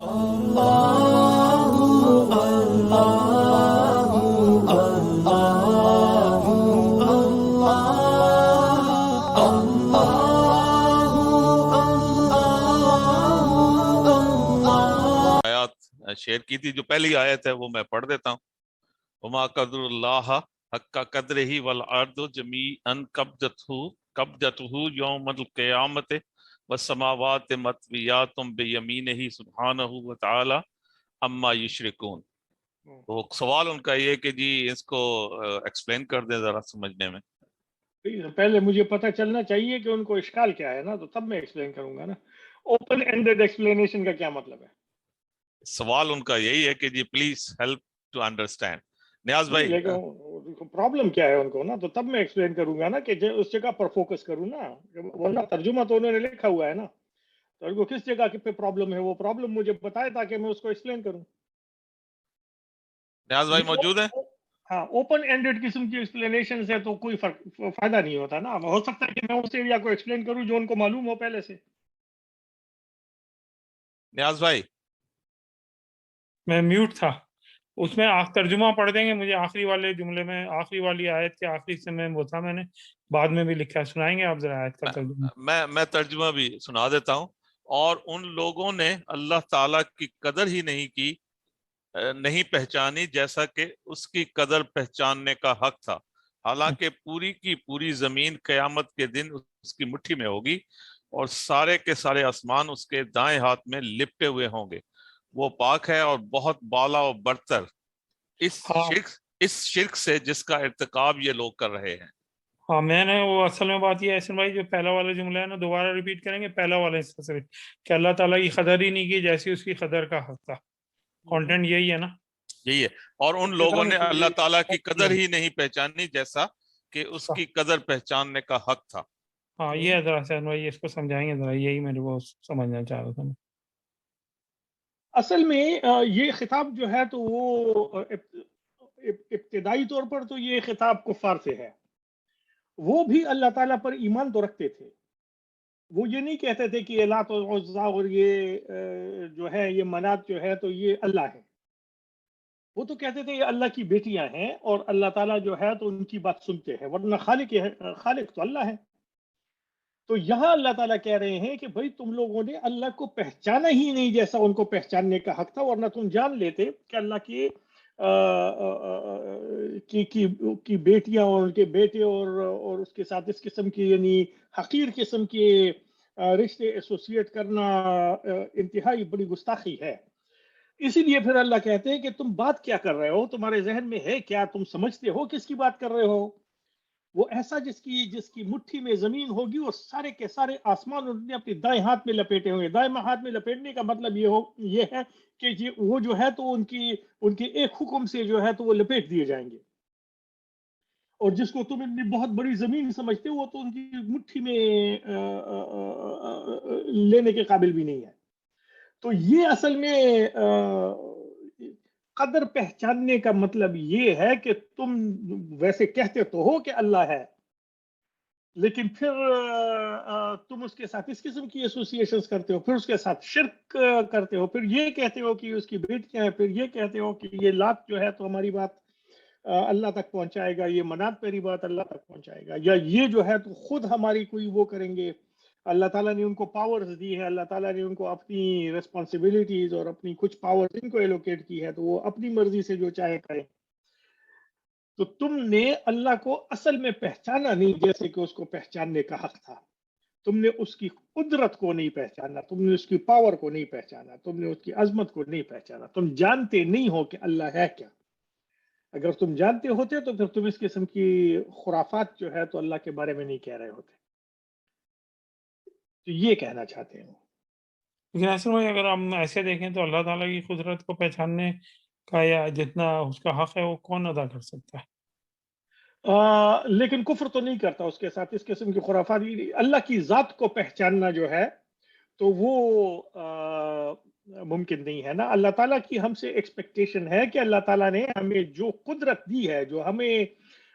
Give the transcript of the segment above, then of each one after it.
آیات شیئر کی تھی، جو پہلی آیت ہے وہ میں پڑھ دیتا ہوں. وما قدر اللہ حق قدرہ والارض جمیعا قبضتہ یوم القیامت والسماوات مطویات بیمینہ سبحانہ وتعالی اما یشرکون. تو سوال ان کا یہ کہ جی اس کو ایکسپلین کر دیں ذرا سمجھنے میں. پہلے مجھے پتہ چلنا چاہیے کہ ان کو اشکال کیا ہے نا، تو تب میں ایکسپلین کروں گا نا. اوپن اینڈڈ ایکسپلینیشن کا کیا مطلب ہے؟ سوال ان کا یہی ہے کہ جی پلیز ہیلپ ٹو انڈرسٹینڈ. نیاز بھائی لیکن پرابلم کیا ہے ان کو نا، تو تب میں ایکسپلین کروں گا نا کہ اس جگہ پر فوکس کروں نا، ورنہ ترجمہ تو انہوں نے لکھا ہوا ہے نا، تو ان کو کس جگہ پہ پرابلم ہے وہ پرابلم مجھے بتائے تاکہ میں اس کو ایکسپلین کروں. نیاز بھائی موجود ہیں؟ ہاں، اوپن اینڈڈ قسم کی ایکسپلینیشن سے تو کوئی فائدہ نہیں ہوتا نا. ہو سکتا ہے کہ میں اس ایریا کو ایکسپلین کروں جو ان کو معلوم ہو پہلے سے. نیاز بھائی میں میوٹ تھا. اس میں ترجمہ پڑھ دیں گے مجھے آخری والے جملے میں، آخری والی آیت کے آخری سے میں وہ تھا، میں نے بعد میں بھی لکھا ہے. سنائیں گے آپ ذرا آیت کا ترجمہ؟ میں ترجمہ بھی سنا دیتا ہوں. اور ان لوگوں نے اللہ تعالیٰ کی قدر ہی نہیں کی، نہیں پہچانی جیسا کہ اس کی قدر پہچاننے کا حق تھا، حالانکہ پوری کی پوری زمین قیامت کے دن اس کی مٹھی میں ہوگی اور سارے کے سارے آسمان اس کے دائیں ہاتھ میں لپٹے ہوئے ہوں گے. وہ پاک ہے اور بہت بالا و برتر اس شرک سے جس کا ارتکاب یہ لوگ کر رہے ہیں. ہاں، میں نے وہ اصل میں بات یہ ہے احسن بھائی، جو پہلا والا جملہ ہے نا دوبارہ ریپیٹ کریں گے. پہلا والا حصہ صرف کہ اللہ تعالیٰ کی قدر ہی نہیں کی جیسی اس کی قدر کا حق تھا. کانٹینٹ یہی ہے نا؟ یہی ہے. اور ان لوگوں نے اللہ تعالیٰ کی قدر ہی نہیں پہچانی جیسا کہ اس کی قدر پہچاننے کا حق تھا. ہاں، یہ ذرا احسن بھائی اس کو سمجھائیں گے ذرا، یہی میں نے وہ سمجھنا چاہ رہا تھا. اصل میں یہ خطاب جو ہے تو وہ ابتدائی طور پر تو یہ خطاب کفار سے ہے. وہ بھی اللہ تعالیٰ پر ایمان تو رکھتے تھے، وہ یہ نہیں کہتے تھے کہ لات و عزا اور یہ جو ہے یہ منات جو ہے تو یہ اللہ ہے. وہ تو کہتے تھے یہ اللہ کی بیٹیاں ہیں اور اللہ تعالیٰ جو ہے تو ان کی بات سنتے ہیں، ورنہ خالق تو اللہ ہے. تو یہاں اللہ تعالیٰ کہہ رہے ہیں کہ بھائی تم لوگوں نے اللہ کو پہچانا ہی نہیں جیسا ان کو پہچاننے کا حق تھا، ورنہ تم جان لیتے کہ اللہ کی بیٹیاں اور ان کے بیٹے اور اس کے ساتھ اس قسم کی یعنی حقیر قسم کے رشتے ایسوسیٹ کرنا انتہائی بڑی گستاخی ہے. اسی لیے پھر اللہ کہتے ہیں کہ تم بات کیا کر رہے ہو، تمہارے ذہن میں ہے کیا، تم سمجھتے ہو کس کی بات کر رہے ہو؟ وہ ایسا جس کی مٹھی میں زمین ہوگی اور سارے کے سارے آسمان انہوں نے اپنے دائیں ہاتھ میں لپیٹے ہوئے. دائیں ہاتھ میں لپیٹنے کا مطلب یہ ہے کہ وہ جو ہے تو ان کے ایک حکم سے جو ہے تو وہ لپیٹ دیے جائیں گے. اور جس کو تم اتنی بہت بڑی زمین سمجھتے ہو وہ تو ان کی مٹھی میں لینے کے قابل بھی نہیں ہے. تو یہ اصل میں قدر پہچاننے کا مطلب یہ ہے کہ تم ویسے کہتے تو ہو کہ اللہ ہے، لیکن پھر تم اس کے ساتھ اس قسم کی ایسوسیشنز کرتے ہو، پھر اس کے ساتھ شرک کرتے ہو، پھر یہ کہتے ہو کہ اس کی بیٹیاں ہیں، پھر یہ کہتے ہو کہ یہ لات جو ہے تو ہماری بات اللہ تک پہنچائے گا، یہ منات میری بات اللہ تک پہنچائے گا، یا یہ جو ہے تو خود ہماری کوئی وہ کریں گے. اللہ تعالیٰ نے ان کو پاورز دی ہے، اللہ تعالیٰ نے ان کو اپنی ریسپانسبلٹیز اور اپنی کچھ پاورز ان کو ایلوکیٹ کی ہے، تو وہ اپنی مرضی سے جو چاہے کریں. تو تم نے اللہ کو اصل میں پہچانا نہیں جیسے کہ اس کو پہچاننے کا حق تھا. تم نے اس کی قدرت کو نہیں پہچانا، تم نے اس کی پاور کو نہیں پہچانا، تم نے اس کی عظمت کو نہیں پہچانا. تم جانتے نہیں ہو کہ اللہ ہے کیا. اگر تم جانتے ہوتے تو پھر تم اس قسم کی خرافات جو ہے تو اللہ کے بارے میں نہیں کہہ رہے ہوتے. تو یہ کہنا چاہتے ہیں. لیکن ایسے میں اگر ہم ایسے دیکھیں تو اللہ تعالیٰ کی قدرت کو پہچاننے کا یا جتنا اس کا حق ہے وہ کون ادا کر سکتا ہے؟ لیکن کفر تو نہیں کرتا اس کے ساتھ اس قسم کی خرافات. اللہ کی ذات کو پہچاننا جو ہے تو وہ ممکن نہیں ہے نا. اللہ تعالیٰ کی ہم سے ایکسپیکٹیشن ہے کہ اللہ تعالیٰ نے ہمیں جو قدرت دی ہے، جو ہمیں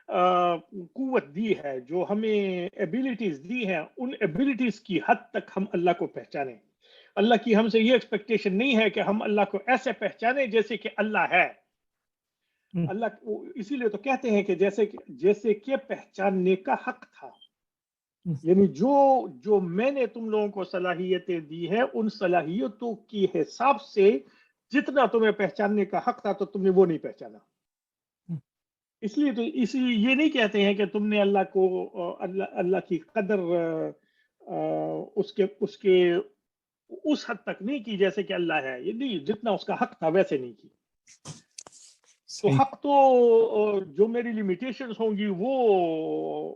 قوت دی ہے، جو ہمیں ایبیلٹیز دی ہیں، ان ایبیلٹیز کی حد تک ہم اللہ کو پہچانیں. اللہ کی ہم سے یہ ایکسپیکٹیشن نہیں ہے کہ ہم اللہ کو ایسے پہچانے جیسے کہ اللہ ہے. اللہ اسی لیے تو کہتے ہیں کہ جیسے کہ پہچاننے کا حق تھا. یعنی جو میں نے تم لوگوں کو صلاحیتیں دی ہے ان صلاحیتوں کی حساب سے جتنا تمہیں پہچاننے کا حق تھا تو تم نے وہ نہیں پہچانا. اس لیے تو یہ نہیں کہتے ہیں کہ تم نے اللہ کو اللہ کی قدر اس کے اس حد تک نہیں کی جیسے کہ اللہ ہے. یہ نہیں، جتنا اس کا حق تھا ویسے نہیں کی. تو حق تو جو میری لیمیٹیشنز ہوں گی وہ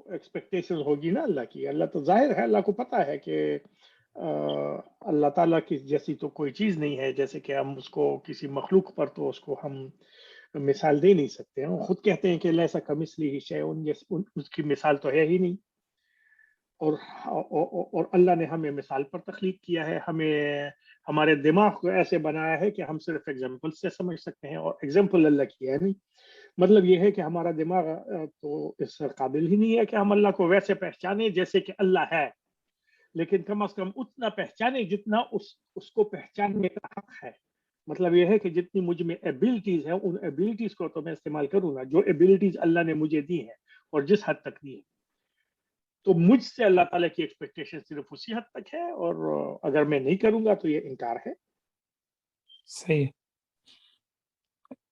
ایکسپیکٹیشن ہوگی نا اللہ کی. اللہ تو ظاہر ہے، اللہ کو پتا ہے کہ اللہ تعالیٰ کی جیسی تو کوئی چیز نہیں ہے. جیسے کہ ہم اس کو کسی مخلوق پر تو اس کو ہم مثال دے نہیں سکتے. ہم خود کہتے ہیں کہ لیسا کمثلہ شیء، اس کی مثال تو ہے ہی نہیں. اور اللہ نے ہمیں مثال پر تخلیق کیا ہے. ہمارے دماغ کو ایسے بنایا ہے کہ ہم صرف ایگزامپل سے سمجھ سکتے ہیں، اور ایگزامپل اللہ کی ہے نہیں. مطلب یہ ہے کہ ہمارا دماغ تو اس قابل ہی نہیں ہے کہ ہم اللہ کو ویسے پہچانے جیسے کہ اللہ ہے. لیکن کم از کم اتنا پہچانے جتنا اس کو پہچاننے کا حق ہے. مطلب یہ ہے کہ جتنی مجھ میں ایبلٹیز ہیں ان ایبلٹیز کو تو میں استعمال کروں گا، جو ایبلٹیز اللہ نے مجھے دی ہیں اور جس حد تک دی ہے. تو مجھ سے اللہ تعالیٰ کی ایکسپیکٹیشن صرف اسی حد تک ہے، اور اگر میں نہیں کروں گا تو یہ انکار ہے. صحیح ہے.